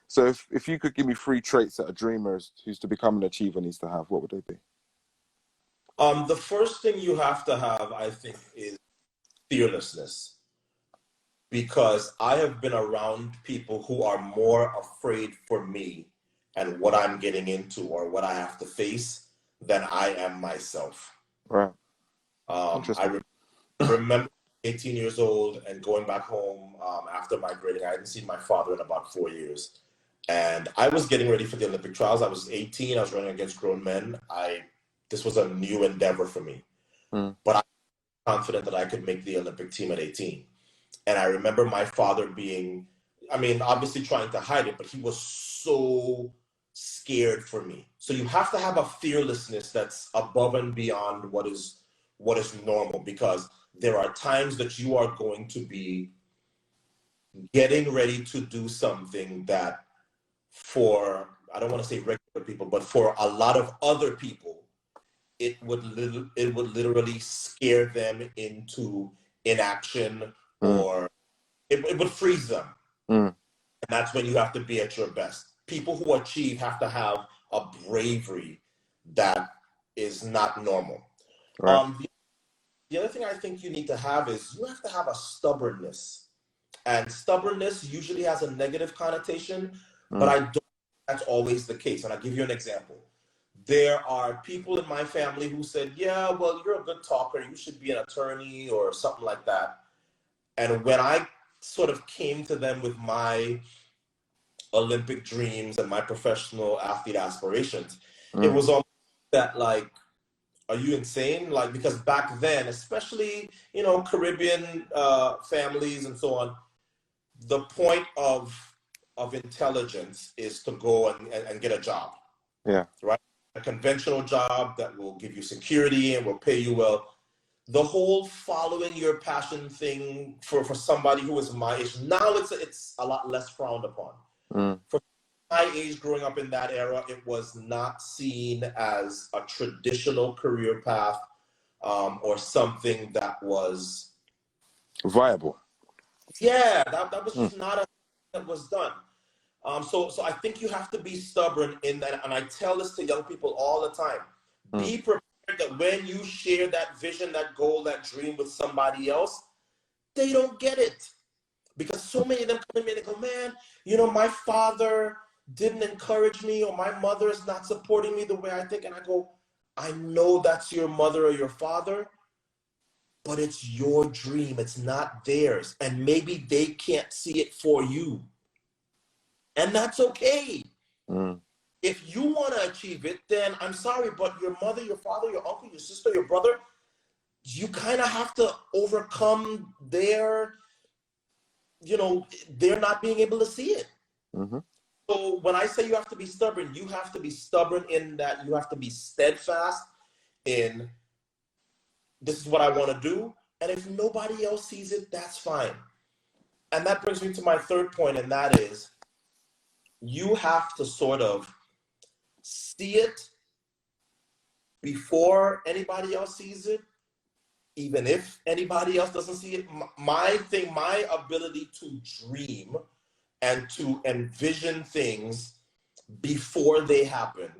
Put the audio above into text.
So if you could give me 3 traits that a dreamer who's to become an achiever needs to have, what would they be? The first thing you have to have, I think, is fearlessness. Because I have been around people who are more afraid for me and what I'm getting into or what I have to face than I am myself. Right. I remember 18 years old and going back home after migrating. I hadn't seen my father in about 4 years. And I was getting ready for the Olympic trials. I was 18. I was running against grown men. This was a new endeavor for me. But I'm confident that I could make the Olympic team at 18. And I remember my father being, obviously trying to hide it, but he was so scared for me. So you have to have a fearlessness that's above and beyond what is normal, because there are times that you are going to be getting ready to do something that I don't want to say regular people, but for a lot of other people, it would literally scare them into inaction, or it would freeze them. And that's when you have to be at your best. People who achieve have to have a bravery that is not normal. Right. The other thing I think you need to have is you have to have a stubbornness. And stubbornness usually has a negative connotation, but I don't think that's always the case. And I'll give you an example. There are people in my family who said, yeah, well, you're a good talker. You should be an attorney or something like that. And when I sort of came to them with my Olympic dreams and my professional athlete aspirations, it was almost that, like, are you insane? Like, because back then, especially, Caribbean families and so on, the point of intelligence is to go and get a job. Yeah. Right? A conventional job that will give you security and will pay you well. The whole following your passion thing for somebody who is my age, now it's a lot less frowned upon. For my age, growing up in that era, it was not seen as a traditional career path or something that was viable. Yeah, that was just not a thing that was done. So I think you have to be stubborn in that, and I tell this to young people all the time. Be prepared that when you share that vision, that goal, that dream with somebody else, they don't get it. Because so many of them come to me and they go, man, my father didn't encourage me, or my mother is not supporting me the way I think. And I go, I know that's your mother or your father, but it's your dream. It's not theirs. And maybe they can't see it for you. And that's okay. If you want to achieve it, then I'm sorry, but your mother, your father, your uncle, your sister, your brother, you kind of have to overcome their not being able to see it. So when I say you have to be stubborn, you have to be stubborn in that you have to be steadfast in, this is what I want to do. And if nobody else sees it, that's fine. And that brings me to my third point, and that is, you have to sort of see it before anybody else sees it, even if anybody else doesn't see it. My ability to dream and to envision things before they happen